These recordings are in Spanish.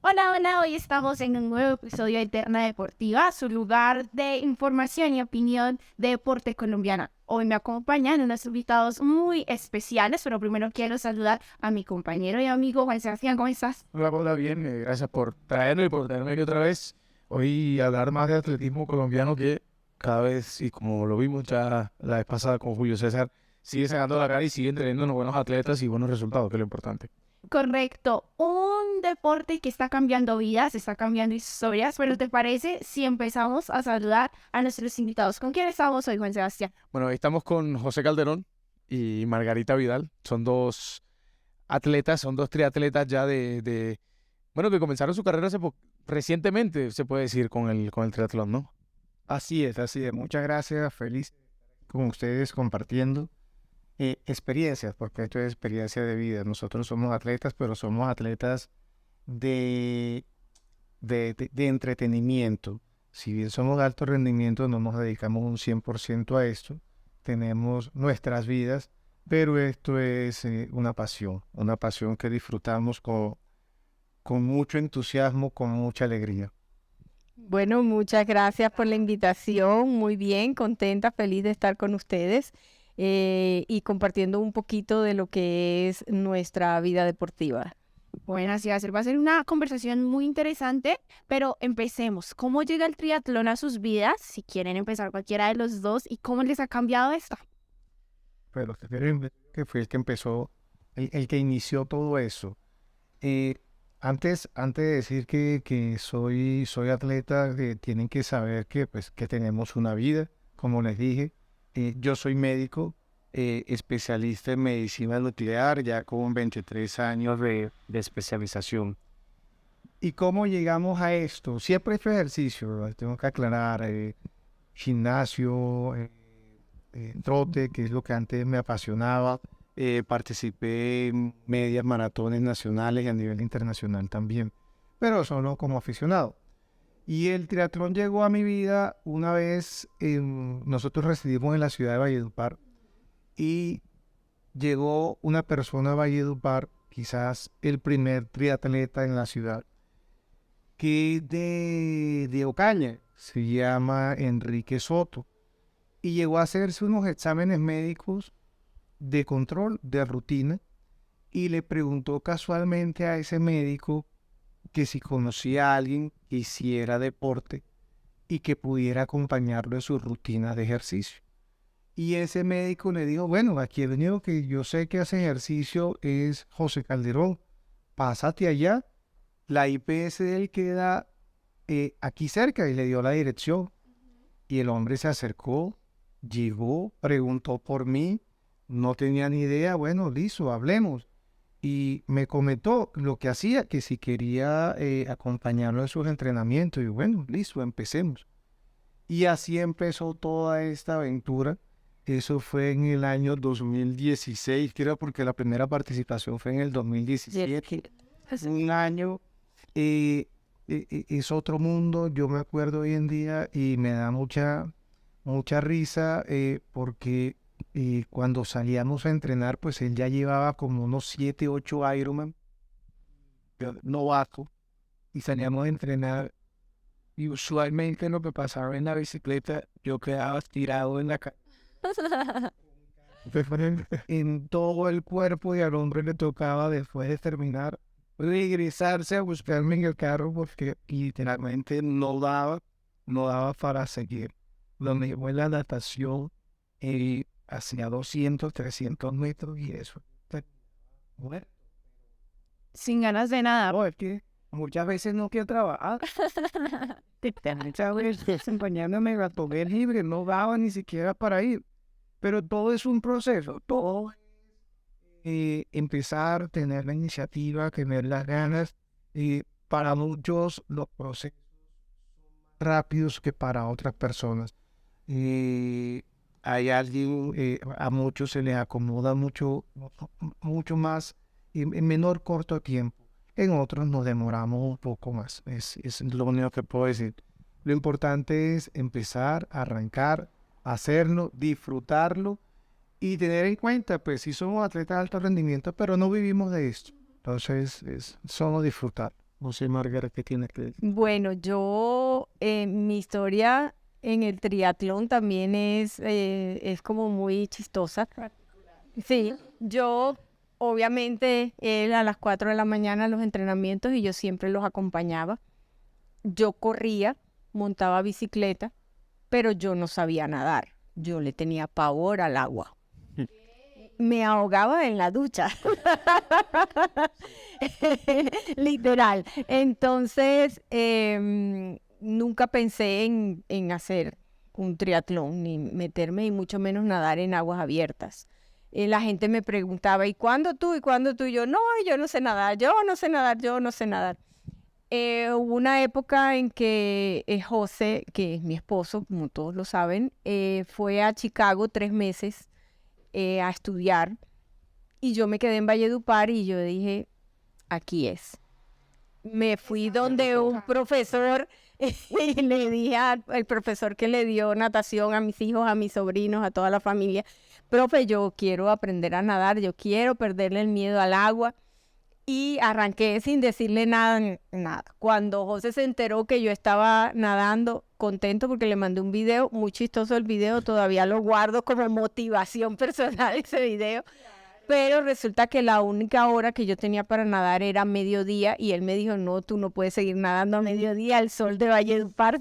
Hola, hola, hoy estamos en un nuevo episodio de Eterna Deportiva, su lugar de información y opinión de deporte colombiano. Hoy me acompañan unos invitados muy especiales, pero primero quiero saludar a mi compañero y amigo Juan Sebastián. ¿Cómo estás? Hola, hola, bien, gracias por traerme y por tenerme aquí otra vez. Hoy hablar más de atletismo colombiano que cada vez, y como lo vimos ya la vez pasada con Julio César, sigue sacando la cara y sigue teniendo unos buenos atletas y buenos resultados, que es lo importante. Correcto, un deporte que está cambiando vidas, está cambiando historias, pero ¿te parece si empezamos a saludar a nuestros invitados? ¿Con quién estamos hoy, Juan Sebastián? Bueno, hoy estamos con José Calderón y Margarita Vidal. Son dos atletas, son dos triatletas ya bueno, que comenzaron su carrera recientemente, se puede decir, con el triatlón, ¿no? Así es, así es. Muchas gracias, feliz con ustedes compartiendo experiencias, porque esto es experiencia de vida. Nosotros somos atletas, pero somos atletas de, de entretenimiento. Si bien somos de alto rendimiento, no nos dedicamos un 100% a esto. Tenemos nuestras vidas, pero esto es una pasión que disfrutamos con mucho entusiasmo, con mucha alegría. Bueno, muchas gracias por la invitación. Muy bien, contenta, feliz de estar con ustedes y compartiendo un poquito de lo que es nuestra vida deportiva. Bueno, así va a ser una conversación muy interesante, pero empecemos. ¿Cómo llega el triatlón a sus vidas? Si quieren empezar cualquiera de los dos, ¿y cómo les ha cambiado esto? Pero que fue el que empezó, el que inició todo eso. Eh, antes de decir que soy atleta, tienen que saber que tenemos una vida, como les dije. Yo soy médico, especialista en medicina nuclear, ya con 23 años de especialización. ¿Y cómo llegamos a esto? Siempre he hecho ejercicio, ¿verdad? Tengo que aclarar, gimnasio, trote, que es lo que antes me apasionaba. Participé en medias maratones nacionales y a nivel internacional también, pero solo como aficionado. Y el triatlón llegó a mi vida una vez, nosotros residimos en la ciudad de Valledupar y llegó una persona a Valledupar, quizás el primer triatleta en la ciudad, que es de Ocaña, se llama Enrique Soto, y llegó a hacerse unos exámenes médicos de control, de rutina, y le preguntó casualmente a ese médico que si conocía a alguien que hiciera deporte y que pudiera acompañarlo en sus rutinas de ejercicio. Y ese médico le dijo, bueno, aquí el único que yo sé que hace ejercicio es José Calderón, pásate allá, la IPS de él queda aquí cerca, y le dio la dirección. Y el hombre se acercó, llegó, preguntó por mí, no tenía ni idea, bueno, listo, hablemos. Y me comentó lo que hacía, que si quería acompañarlo en sus entrenamientos. Y bueno, listo, empecemos. Y así empezó toda esta aventura. Eso fue en el año 2016, creo, porque la primera participación fue en el 2017. Es un año, es otro mundo. Yo me acuerdo hoy en día y me da mucha risa porque cuando salíamos a entrenar, pues él ya llevaba como unos 7, 8 Ironman, novato, y salíamos a entrenar. Y usualmente lo que pasaba en la bicicleta, yo quedaba tirado en la calle, en todo el cuerpo, y al hombre le tocaba, después de terminar, regresarse a buscarme en el carro porque literalmente no daba para seguir. Lo mismo en la natación, hacia 200, 300 metros, y eso. Bueno, Sin ganas de nada. no, es que muchas veces no quiero trabajar. Muchas veces desempeñándome la tomé libre, no daba ni siquiera para ir. Pero todo es un proceso, todo es empezar, tener la iniciativa, tener las ganas. Para muchos los procesos rápidos que para otras personas. Hay alguien, a muchos se les acomoda mucho más en menor corto tiempo. En otros nos demoramos un poco más. Es lo único que puedo decir. Lo importante es empezar, arrancar, hacerlo, disfrutarlo y tener en cuenta, pues sí somos atletas de alto rendimiento, pero no vivimos de esto. Entonces, es solo disfrutar. No sé, Margarita, ¿qué tienes que decir? Bueno, yo, mi historia en el triatlón también es como muy chistosa. Sí, yo obviamente él a las 4 de la mañana los entrenamientos y yo siempre los acompañaba. Yo corría, montaba bicicleta, pero yo no sabía nadar. Yo le tenía pavor al agua. Me ahogaba en la ducha. Literal. Entonces, nunca pensé en hacer un triatlón, ni meterme, y mucho menos nadar en aguas abiertas. La gente me preguntaba, ¿y cuándo tú? ¿Y cuándo tú? Y yo, no, yo no sé nadar, yo no sé nadar, yo no sé nadar. Hubo una época en que José, que es mi esposo, como todos lo saben, fue a Chicago 3 meses a estudiar, y yo me quedé en Valledupar y yo dije, aquí es. Me fui donde un profesor y le dije al profesor que le dio natación a mis hijos, a mis sobrinos, a toda la familia, profe, yo quiero aprender a nadar, yo quiero perderle el miedo al agua. Y arranqué sin decirle nada, nada. Cuando José se enteró que yo estaba nadando, contento porque le mandé un video, muy chistoso el video, todavía lo guardo como motivación personal ese video. Pero resulta que la única hora que yo tenía para nadar era mediodía y él me dijo, no, tú no puedes seguir nadando a mediodía, el sol de Valledupar.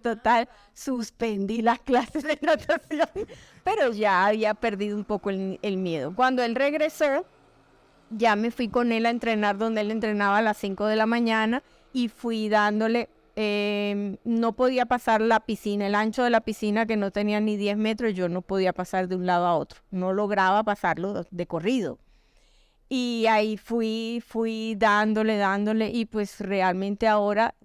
Total, suspendí las clases de natación, pero ya había perdido un poco el miedo. Cuando él regresó, ya me fui con él a entrenar donde él entrenaba a las 5 de la mañana y fui dándole, no podía pasar la piscina, el ancho de la piscina que no tenía ni 10 metros, yo no podía pasar de un lado a otro, no lograba pasarlo de corrido. Y ahí fui dándole y pues realmente ahora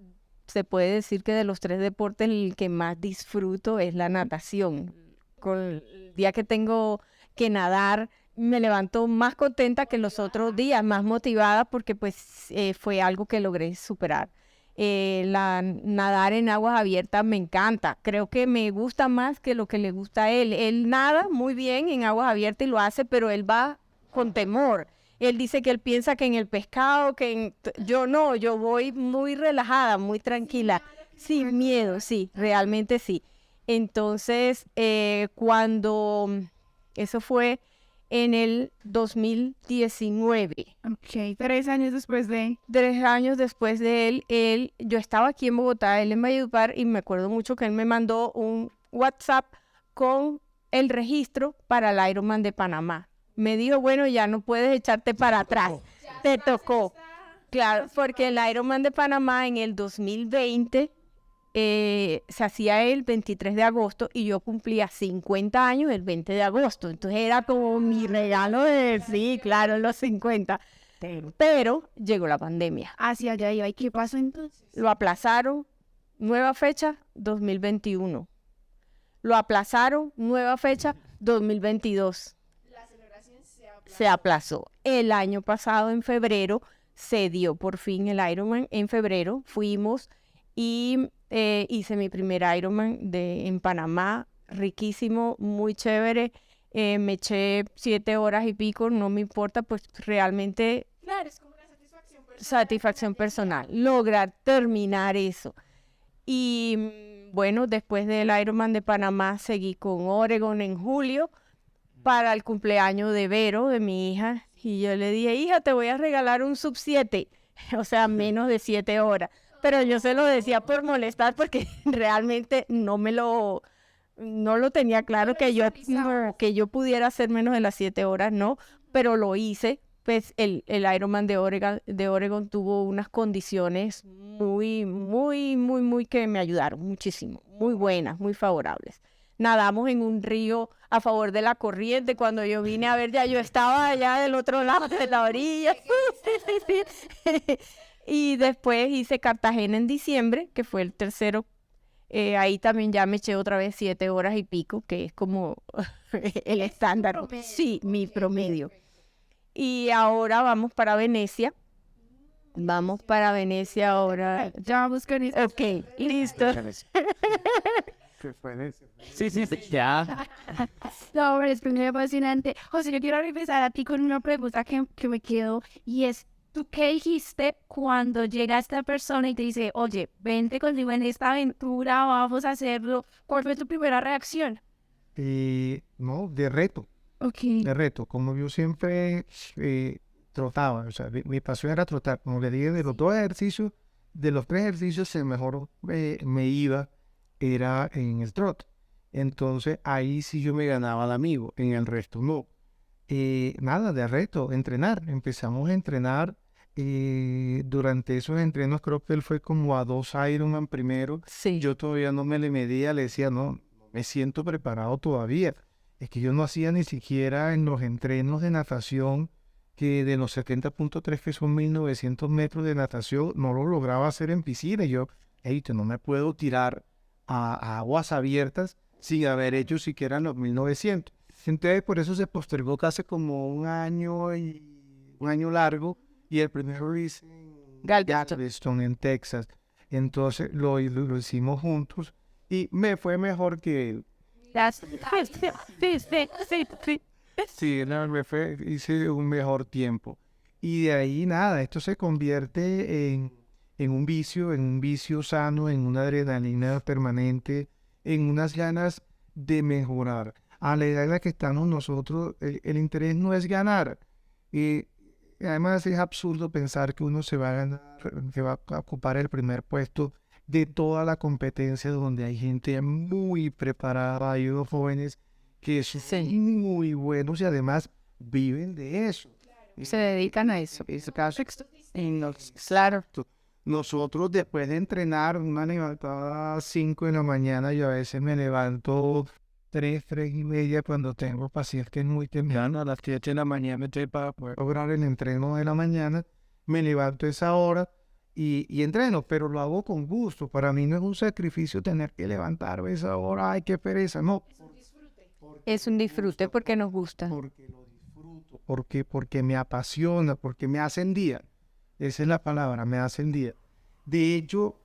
se puede decir que de los 3 deportes el que más disfruto es la natación. Con el día que tengo que nadar, me levanto más contenta que los otros días, más motivada porque pues fue algo que logré superar. Nadar en aguas abiertas me encanta, creo que me gusta más que lo que le gusta a él. Él nada muy bien en aguas abiertas y lo hace, pero él va con temor. Él dice que él piensa que en el pescado, yo no, yo voy muy relajada, muy tranquila, sin miedo, sí, realmente sí. Entonces, cuando eso fue en el 2019. Ok, 3 años después de... 3 años después de yo estaba aquí en Bogotá, él en Valledupar, y me acuerdo mucho que él me mandó un WhatsApp con el registro para el Ironman de Panamá. Me dijo, bueno, ya no puedes echarte para atrás, te tocó. Claro, porque el Ironman de Panamá en el 2020 se hacía el 23 de agosto y yo cumplía 50 años el 20 de agosto. Entonces era como mi regalo sí, claro, los 50. Pero llegó la pandemia. Hacia allá iba. ¿Y qué pasó entonces? Lo aplazaron, nueva fecha, 2021. Lo aplazaron, nueva fecha, 2022. La celebración se aplazó. El año pasado, en febrero, se dio por fin el Ironman. En febrero fuimos y hice mi primer Ironman en Panamá, riquísimo, muy chévere. Me eché 7 horas y pico, no me importa, pues realmente... Claro, es como una satisfacción personal, lograr terminar eso. Y bueno, después del Ironman de Panamá, seguí con Oregon en julio para el cumpleaños de Vero, de mi hija. Y yo le dije, hija, te voy a regalar un sub 7, o sea, menos de 7 horas. Pero yo se lo decía por molestar porque realmente no lo tenía claro que yo pudiera hacer menos de las 7 horas, no, pero lo hice. Pues el Ironman de Oregon tuvo unas condiciones muy, muy, muy, muy que me ayudaron muchísimo, muy buenas, muy favorables. Nadamos en un río a favor de la corriente. Cuando yo vine a ver, ya yo estaba allá del otro lado de la orilla. Y después hice Cartagena en diciembre, que fue el tercero. Ahí también ya me eché otra vez 7 horas y pico, que es como el estándar. Sí, mi promedio. Y ahora vamos para Venecia. Vamos para Venecia ahora. Ya vamos con eso. Ok, listo. Sí, ya. No, pero es muy apasionante. José, yo quiero regresar a ti con una pregunta que me quedó y es, ¿Tú qué dijiste cuando llega esta persona y te dice, oye, vente conmigo en esta aventura, vamos a hacerlo? ¿Cuál fue tu primera reacción? No, de reto. Ok. De reto, como yo siempre trotaba, o sea, mi pasión era trotar, como le dije, de los dos ejercicios, de los tres ejercicios, el mejor me iba era en el trot. Entonces ahí sí yo me ganaba al amigo, en el resto no. Nada, de reto, entrenar, empezamos a entrenar. Durante esos entrenos creo que él fue como a 2 Ironman primero. Sí. Yo todavía no me le medía, le decía, no me siento preparado todavía. Es que yo no hacía ni siquiera en los entrenos de natación, que de los 70.3 que son 1900 metros de natación, no lo lograba hacer en piscina. Y yo, hey, no me puedo tirar a aguas abiertas sin haber hecho siquiera los 1900. Entonces, por eso se postergó casi como un año largo, y el primero lo hice en Galveston, en Texas. Entonces lo hicimos juntos y me fue mejor que él. Sí. Sí, no, hice un mejor tiempo. Y de ahí nada, esto se convierte en un vicio sano, en una adrenalina permanente, en unas ganas de mejorar. A la edad en la que estamos nosotros, el interés no es ganar. Y además es absurdo pensar que uno se va a ganar, que va a ocupar el primer puesto de toda la competencia, donde hay gente muy preparada, hay unos jóvenes que son Sí. muy buenos y además viven de eso. Se dedican a eso. En este caso, claro. Nosotros después de entrenar, una levantada a 5 de la mañana, yo a veces me levanto 3 y media cuando tengo pacientes muy temprano, a las 7 de la mañana estoy para poder lograr el entreno de la mañana. Me levanto a esa hora y entreno, pero lo hago con gusto. Para mí no es un sacrificio tener que levantarme a esa hora, ay, qué pereza, no. Es un disfrute porque nos gusta. Porque lo disfruto, porque me apasiona, porque me hace el día. Esa es la palabra, me hace el día. De hecho,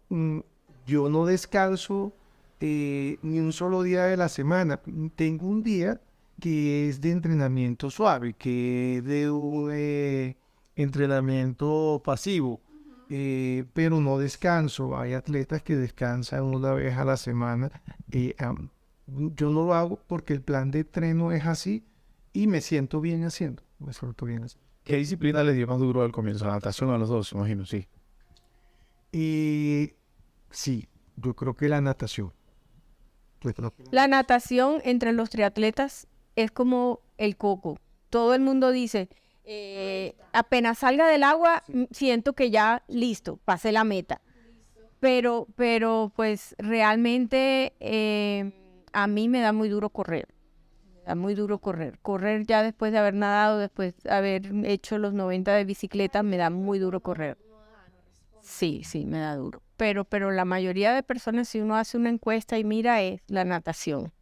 yo no descanso ni un solo día de la semana. Tengo un día que es de entrenamiento suave, que es de un entrenamiento pasivo, pero no descanso. Hay atletas que descansan una vez a la semana. Yo no lo hago porque el plan de entreno es así y me siento bien haciendo. Me siento bien haciendo. ¿Qué disciplina les dio más duro al comienzo? La natación a los dos, imagino, sí. Y sí, yo creo que la natación. La natación entre los triatletas es como el coco. Todo el mundo dice, apenas salga del agua, siento que ya listo, pasé la meta. Pero pues realmente a mí me da muy duro correr. Me da muy duro correr. Correr ya después de haber nadado, después de haber hecho los 90 de bicicleta, me da muy duro correr. Sí, me da duro. Pero la mayoría de personas, si uno hace una encuesta y mira, es la natación.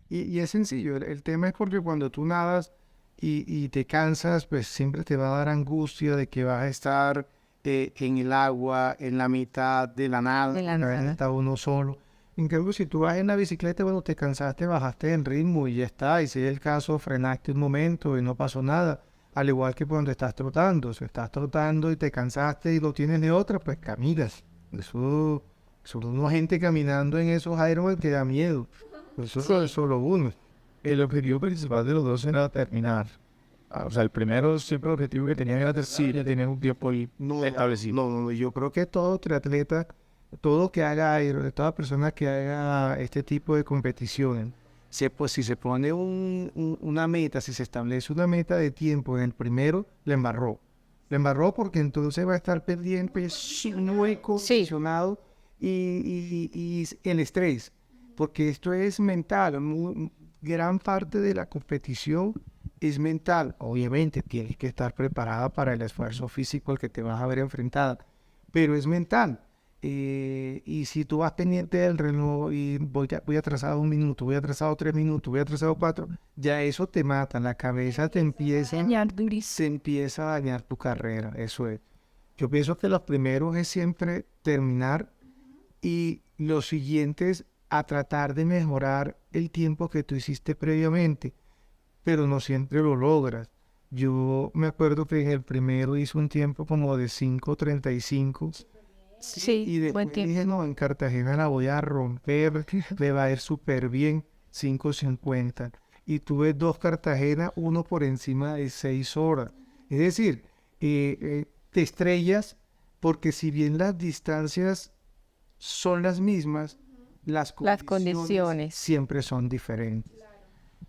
Y es sencillo, el tema es porque cuando tú nadas y te cansas, pues siempre te va a dar angustia de que vas a estar en el agua, en la mitad de la nada, De la nada. está uno solo. En cambio, si tú vas en la bicicleta, bueno, te cansaste, bajaste el ritmo y ya está. Y si es el caso, frenaste un momento y no pasó nada. Al igual que cuando estás trotando. Si estás trotando y te cansaste y lo tienes de otra, pues caminas. Eso, una gente caminando en esos Ironman que da miedo. Eso es solo uno. El objetivo principal de los dos era terminar. O sea, el primero siempre el objetivo que tenían era terminar, tener un tiempo ahí establecido. No, yo creo que todo triatleta, todo que haga Ironman, toda persona que haga este tipo de competiciones, pues si se pone una meta, si se establece una meta de tiempo en el primero, le embarró. Le embarró porque entonces va a estar pendiente, muy condicionado y el estrés. Porque esto es mental. Gran parte de la competición es mental. Obviamente tienes que estar preparada para el esfuerzo físico al que te vas a ver enfrentada, pero es mental. Y si tú vas pendiente del reloj y voy atrasado 1 minuto, voy atrasado 3 minutos, voy atrasado 4, ya eso te mata, la cabeza se empieza a dañar tu carrera, eso es. Yo pienso que los primeros es siempre terminar y los siguientes a tratar de mejorar el tiempo que tú hiciste previamente, pero no siempre lo logras. Yo me acuerdo que en el primero hice un tiempo como de 5:35 Sí, y buen después tiempo. dije, no, en Cartagena la voy a romper, me va a ir súper bien, 5:50. Y tuve dos Cartagena, uno por encima de 6 horas. Es decir, te estrellas porque si bien las distancias son las mismas, las Las condiciones condiciones. siempre son diferentes.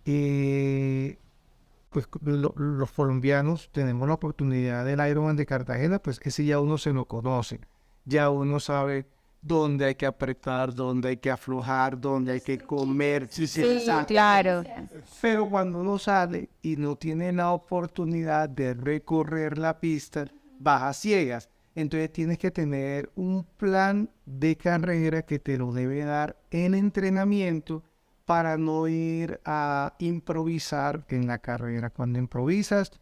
Eh, pues los colombianos tenemos la oportunidad del Ironman de Cartagena, pues ese ya uno se lo conoce, ya uno sabe dónde hay que apretar, dónde hay que aflojar, dónde hay que comer. Sí, claro. Pero cuando uno sale y no tiene la oportunidad de recorrer la pista, vas a ciegas. Entonces tienes que tener un plan de carrera que te lo debe dar en entrenamiento para no ir a improvisar en la carrera. Cuando improvisas,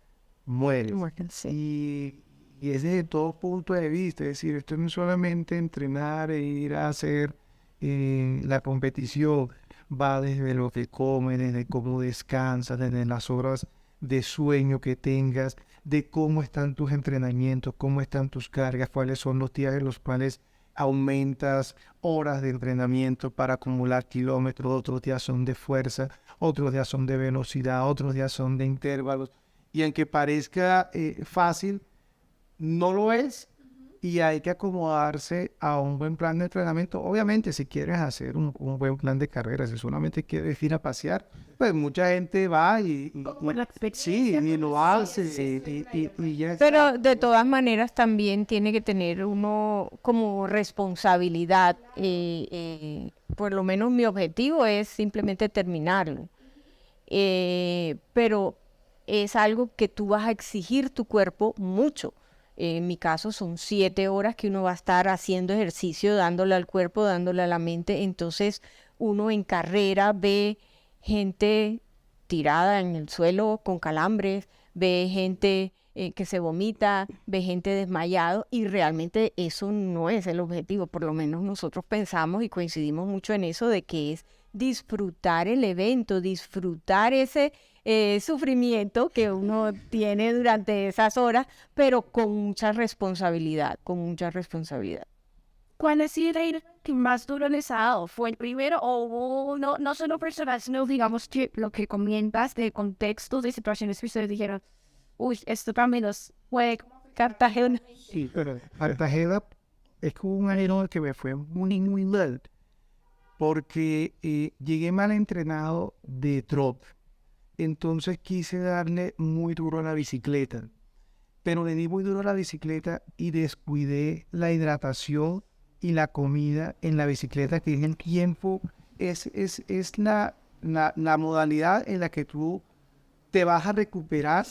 mueres. Sí. Y es desde todo punto de vista. Es decir, esto no es solamente entrenar e ir a hacer la competición. Va desde lo que comes, desde cómo descansas, desde las horas de sueño que tengas, de cómo están tus entrenamientos, cómo están tus cargas, cuáles son los días en los cuales aumentas horas de entrenamiento para acumular kilómetros, otros días son de fuerza, otros días son de velocidad, otros días son de intervalos. Y aunque parezca fácil, no lo es y hay que acomodarse a un buen plan de entrenamiento. Obviamente, si quieres hacer un buen plan de carrera, si solamente quieres ir a pasear, pues mucha gente va sí, y lo hace y ya está. Pero de todas maneras también tiene que tener uno como responsabilidad. Por lo menos mi objetivo es simplemente terminarlo. Pero es algo que tú vas a exigir tu cuerpo mucho. En mi caso son 7 horas que uno va a estar haciendo ejercicio, dándole al cuerpo, dándole a la mente. Entonces uno en carrera ve gente tirada en el suelo con calambres, ve gente que se vomita, ve gente desmayado y realmente eso no es el objetivo. Por lo menos nosotros pensamos y coincidimos mucho en eso de que es disfrutar el evento, disfrutar ese sufrimiento que uno tiene durante esas horas, pero con mucha responsabilidad, con mucha responsabilidad. ¿Cuál ha sido el que más duro les ha dado? ¿Fue el primero o hubo no solo personal, sino digamos que lo que comentas de contextos, de situaciones que ustedes dijeron, uy, esto también nos puede Cartagena. Sí, pero Cartagena es como un año que me fue muy, muy mal, porque llegué mal entrenado de drop. Entonces quise darle muy duro a la bicicleta, pero le di muy duro a la bicicleta y descuidé la hidratación y la comida en la bicicleta, que es el tiempo, es la modalidad en la que tú te vas a recuperar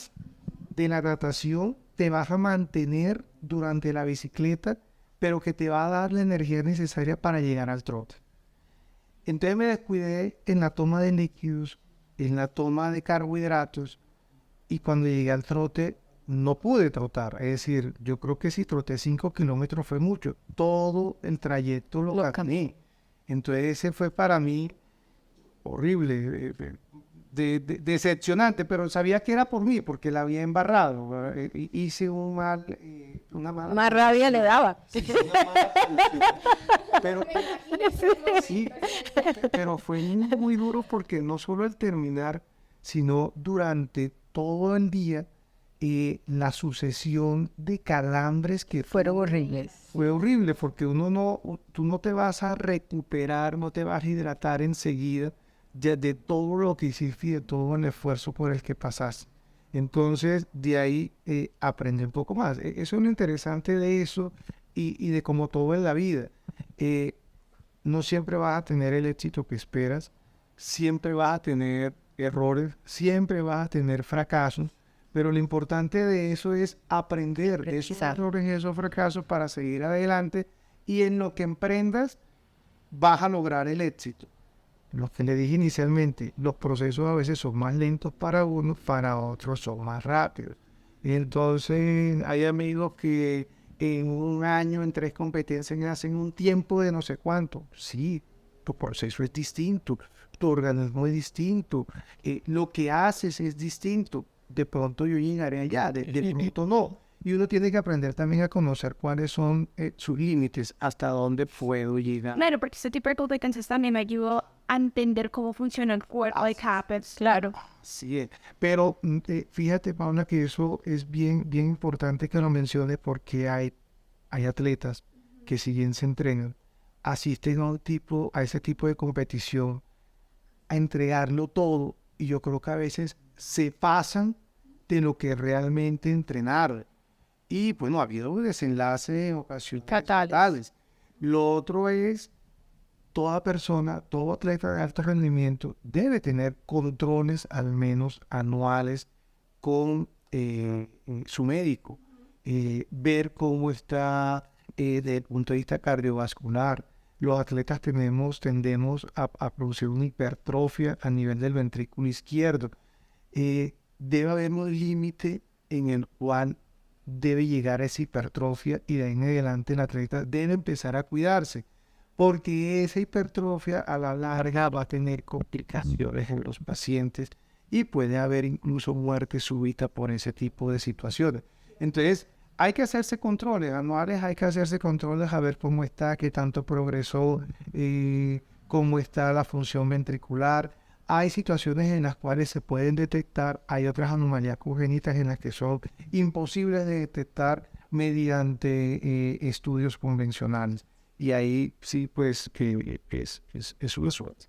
de la natación, te vas a mantener durante la bicicleta, pero que te va a dar la energía necesaria para llegar al trote. Entonces me descuidé en la toma de líquidos, en la toma de carbohidratos, y cuando llegué al trote no pude trotar. Es decir, yo creo que si troté 5 kilómetros fue mucho. Todo el trayecto lo caminé. Entonces ese fue para mí horrible, decepcionante, pero sabía que era por mí, porque la había embarrado. Hice una mala... Más rabia le daba. Pero, sí, pero fue muy duro porque no solo al terminar, sino durante todo el día, la sucesión de calambres que Fueron horribles. fue horrible porque tú no te vas a recuperar, no te vas a hidratar enseguida ya de todo lo que hiciste y de todo el esfuerzo por el que pasaste. Entonces, de ahí aprendí un poco más. Eso es lo interesante de eso y de como todo en la vida. No siempre vas a tener el éxito que esperas, siempre vas a tener errores, siempre vas a tener fracasos, pero lo importante de eso es aprender de esos errores y esos fracasos para seguir adelante y en lo que emprendas vas a lograr el éxito. Lo que le dije inicialmente, los procesos a veces son más lentos para unos, para otros son más rápidos. Entonces hay amigos que en un año, en 3 competencias, hacen un tiempo de no sé cuánto. Sí, tu proceso es distinto, tu organismo es distinto, lo que haces es distinto. de pronto yo llegaré allá, de pronto no. Y uno tiene que aprender también a conocer cuáles son sus límites, hasta dónde puedo llegar. Claro, porque ese tipo de competencias también me ayudó a entender cómo funciona el cuerpo de cada persona. Claro. Sí, pero fíjate, Paula, que eso es bien, bien importante que lo menciones porque hay atletas que si bien se entrenan, asisten a ese tipo de competición, a entregarlo todo, y yo creo que a veces se pasan de lo que realmente entrenar. Y bueno, ha habido desenlaces en ocasiones fatales. Lo otro es, toda persona, todo atleta de alto rendimiento debe tener controles al menos anuales con su médico. Ver cómo está desde el punto de vista cardiovascular. Los atletas tendemos a producir una hipertrofia a nivel del ventrículo izquierdo. Debe haber un límite en el cual debe llegar a esa hipertrofia y de ahí en adelante el atleta debe empezar a cuidarse, porque esa hipertrofia a la larga va a tener complicaciones en los pacientes y puede haber incluso muerte súbita por ese tipo de situaciones. Entonces, hay que hacerse controles anuales, hay que hacerse controles a ver cómo está, qué tanto progresó, cómo está la función ventricular. Hay situaciones en las cuales se pueden detectar, hay otras anomalías congénitas en las que son imposibles de detectar mediante estudios convencionales. Y ahí sí, pues, que es una suerte.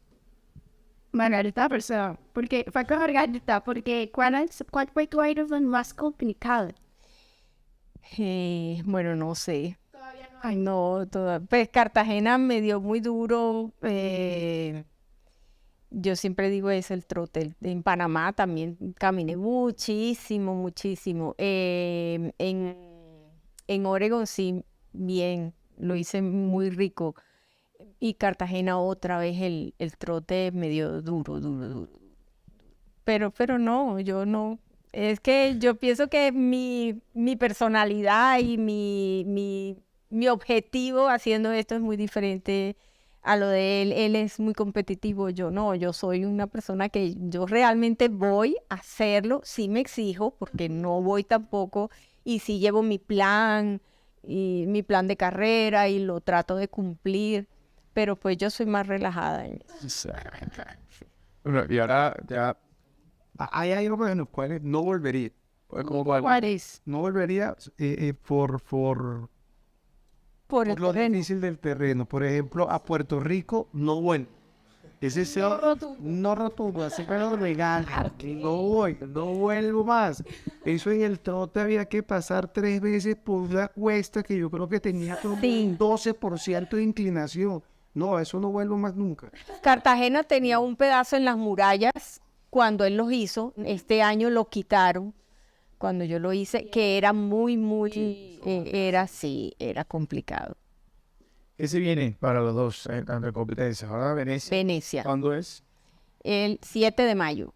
Margarita, persona, porque fue con Margarita, porque ¿cuál fue tu Ironman más complicado? Bueno, no sé. Todavía no Ay, no, pues Cartagena me dio muy duro. Yo siempre digo es el trote. En Panamá también caminé muchísimo, muchísimo. En Oregon sí, bien, lo hice muy rico. Y Cartagena otra vez el trote me dio duro, duro, duro. Pero no, yo no. Es que yo pienso que mi personalidad y mi objetivo haciendo esto es muy diferente a lo de él. Él es muy competitivo, yo no. Yo soy una persona que yo realmente voy a hacerlo, sí me exijo, porque no voy tampoco, y sí llevo mi plan y mi plan de carrera y lo trato de cumplir, pero pues yo soy más relajada en eso. Bueno, y ahora ya, Hay algo en los cuales no volvería. pues, como cuál. ¿Cuál es? No volvería por Por el lo terreno. difícil del terreno. Por ejemplo, a Puerto Rico no vuelvo. Ese es no rotundo, así pero legal. No voy, no vuelvo más. Eso en el trote había que pasar 3 veces por una cuesta que yo creo que tenía como un 12% de inclinación. No, eso no vuelvo más nunca. Cartagena tenía un pedazo en las murallas cuando él los hizo. Este año lo quitaron cuando yo lo hice, que era muy, era complicado. ¿Qué se viene para los dos, tanto en competencias? Ahora Venecia. Venecia, ¿Cuándo es? el 7 de mayo.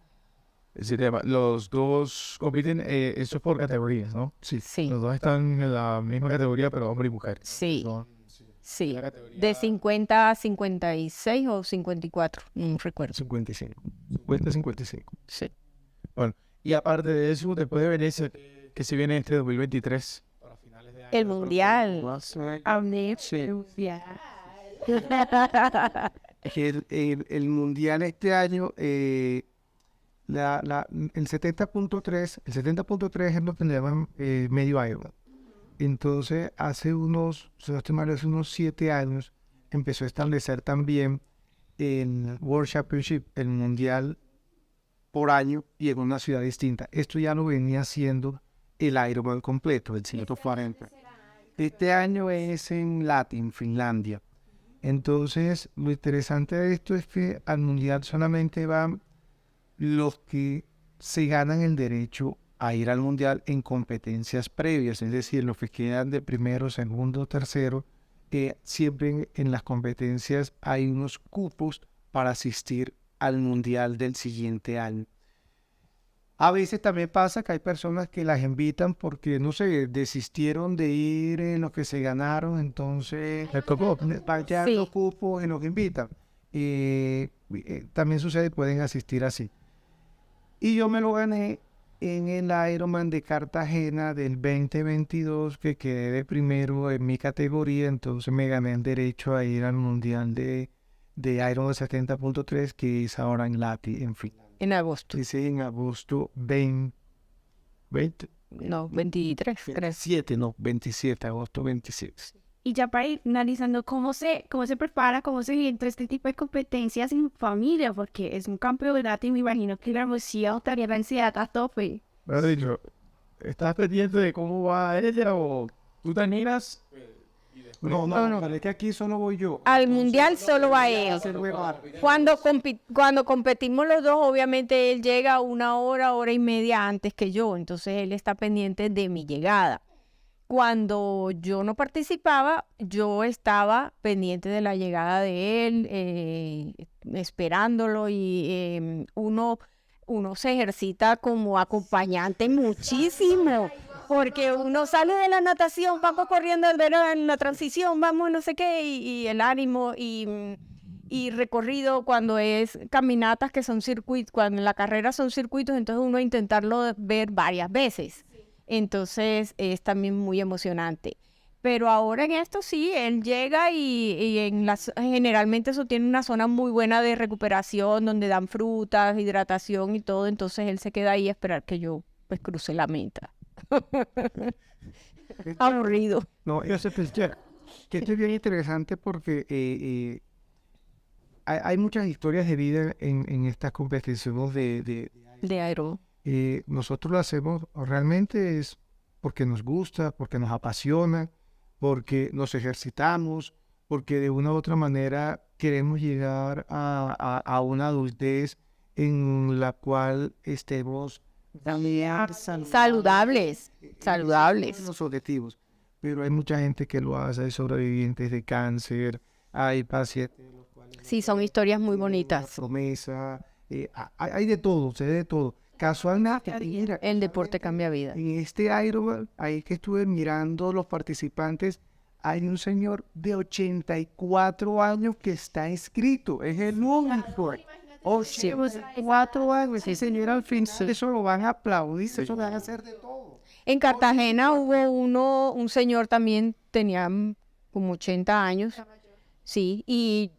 Los dos compiten, eso es por categorías, ¿no? Sí. Sí, Los dos están en la misma categoría, pero hombre y mujer. sí, Son sí. la categoría De 50 a 56 o 54, no recuerdo. 55. 50-55. Sí. Bueno, y aparte de eso, después de Venecia, ¿qué se viene este 2023? Para finales de año. El mundial. El mundial este año, el 70.3 es lo que le llaman medio Ironman. Entonces, hace unos 7 años, empezó a establecer también el World Championship, el mundial por año y en una ciudad distinta. Esto ya lo venía haciendo el Ironman completo, el 140. Este año es en Latin, Finlandia. Entonces, lo interesante de esto es que al mundial solamente van los que se ganan el derecho a ir al mundial en competencias previas, es decir, los que quedan de primero, segundo, tercero. Siempre en las competencias hay unos cupos para asistir al mundial del siguiente año. A veces también pasa que hay personas que las invitan porque, no sé, desistieron de ir en los que se ganaron, entonces faltan Sí. los cupos y los invitan. También sucede, pueden asistir así. Y yo me lo gané en el Ironman de Cartagena del 2022, que quedé de primero en mi categoría, entonces me gané el derecho a ir al Mundial de Ironman 70.3, que es ahora en Lati, en Finlandia. En agosto. Ese en agosto 20, No, 23, creo. 27, no, 27, agosto 27. Y ya para ir finalizando, cómo se prepara, cómo se entra este tipo de competencias en familia? Porque es un campeonato y me imagino que la emoción, también la ansiedad a tope. Me has dicho, ¿estás pendiente de cómo va ella o tú te animas? No, no. pero es que aquí solo voy yo. Al mundial solo va él. Cuando competimos los dos, obviamente él llega 1 hora, 1 hora y media antes que yo, entonces él está pendiente de mi llegada. Cuando yo no participaba, yo estaba pendiente de la llegada de él, esperándolo y uno se ejercita como acompañante muchísimo. Porque uno sale de la natación, vamos corriendo en la transición, vamos no sé qué, y el ánimo y recorrido cuando es caminatas que son circuitos, cuando en la carrera son circuitos, entonces uno intentarlo ver varias veces. Entonces es también muy emocionante. Pero ahora en esto sí, él llega y generalmente eso tiene una zona muy buena de recuperación, donde dan frutas, hidratación y todo, entonces él se queda ahí a esperar que yo pues cruce la meta. Aburrido. No, yo sé que esto es bien interesante porque hay muchas historias de vida en estas competiciones De aero. nosotros lo hacemos realmente es porque nos gusta, porque nos apasiona, porque nos ejercitamos, porque de una u otra manera queremos llegar a una adultez en la cual estemos Saludables. los objetivos. Pero hay mucha gente que lo hace, hay sobrevivientes de cáncer, hay pacientes de los cuales Sí, son historias muy bonitas. promesa, hay de todo, se ve de todo. Casualmente, mira, El deporte cambia vida. en este Ironman, ahí que estuve mirando los participantes, hay un señor de 84 años que está inscrito, es el único. 84 años, ese señor al fin, eso lo van a aplaudir, eso van a hacer de todo. En Cartagena hubo un señor también, tenía como 80 años, sí, y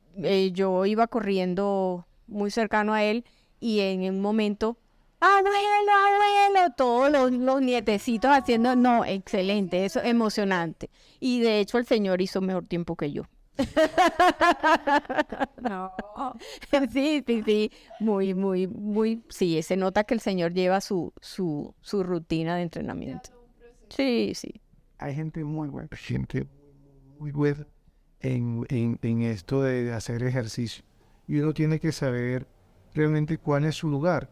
yo iba corriendo muy cercano a él y en un momento, abuelo, todos los nietecitos haciendo, no, excelente, eso emocionante. Y de hecho el señor hizo mejor tiempo que yo. No. Sí, muy, sí, se nota que el señor lleva su rutina de entrenamiento. Sí. Hay gente muy buena, gente muy buena en esto de hacer ejercicio. Y uno tiene que saber realmente cuál es su lugar.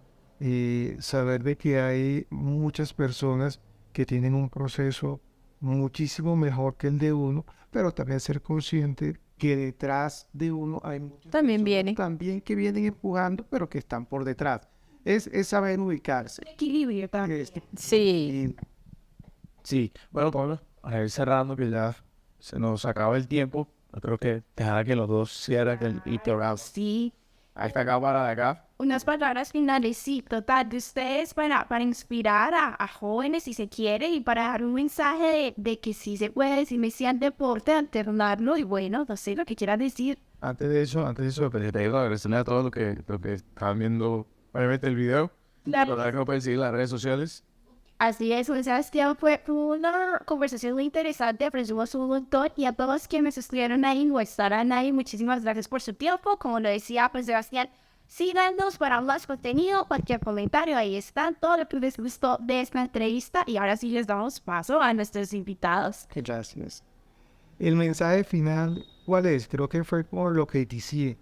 Saber de que hay muchas personas que tienen un proceso muchísimo mejor que el de uno, pero también ser consciente que detrás de uno hay muchas También personas viene. también que vienen empujando, pero que están por detrás. Es saber ubicarse. Equilibrio también. Sí. Sí, bueno, Pablo, a ir cerrando que ya se nos acaba el tiempo. Yo creo que dejará que los dos cierren el programa. Sí. Ahí está acá para de acá. Unas palabras finales, sí, total, de ustedes para inspirar a jóvenes si se quiere y para dar un mensaje de que sí se puede, si me decían deporte, alternarlo y bueno, no sé lo que quieran decir. Antes de eso, pues, te digo agradecerle a todos los que estaban viendo obviamente el video. Claro. Los que no pueden seguir las redes sociales. Así es, Juan Sebastián, fue una conversación muy interesante, aprendimos un montón y a todos quienes estuvieron ahí o estarán ahí, muchísimas gracias por su tiempo. Como lo decía Juan Sebastián, síganos para más contenido, cualquier comentario, ahí está todo lo que les gustó de esta entrevista y ahora sí les damos paso a nuestros invitados. Gracias. El mensaje final, ¿cuál es? Creo que fue por lo que decía.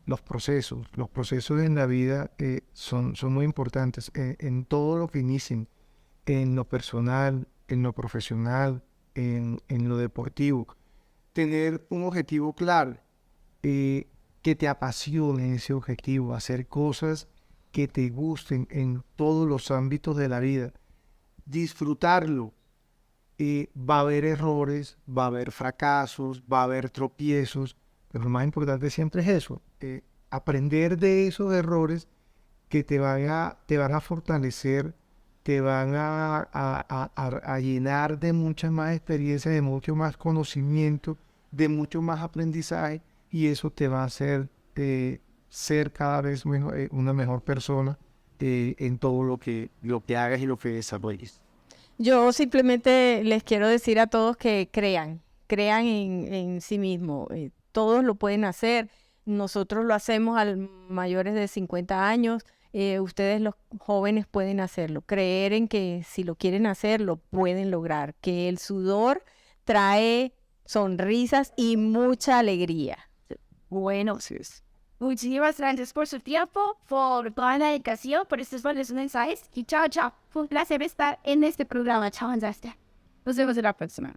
Los procesos en la vida son muy importantes en todo lo que inicien, en lo personal, en lo profesional, en lo deportivo. Tener un objetivo claro, que te apasione ese objetivo, hacer cosas que te gusten en todos los ámbitos de la vida, disfrutarlo. Va a haber errores, va a haber fracasos, va a haber tropiezos, pero lo más importante siempre es eso, aprender de esos errores que te van a fortalecer, te van a llenar de muchas más experiencias, de mucho más conocimiento, de mucho más aprendizaje, y eso te va a hacer ser cada vez una mejor persona en todo lo que hagas y lo que desarrolles. Yo simplemente les quiero decir a todos que crean en sí mismos. Todos lo pueden hacer. Nosotros lo hacemos a mayores de 50 años. Ustedes los jóvenes pueden hacerlo. Creer en que si lo quieren hacer, lo pueden lograr. Que el sudor trae sonrisas y mucha alegría. Bueno, muchísimas gracias por su tiempo, por toda la dedicación, por estos buenos mensajes. Y chao, chao. Fue un placer estar en este programa. Chao, Andrés. Nos vemos en la próxima.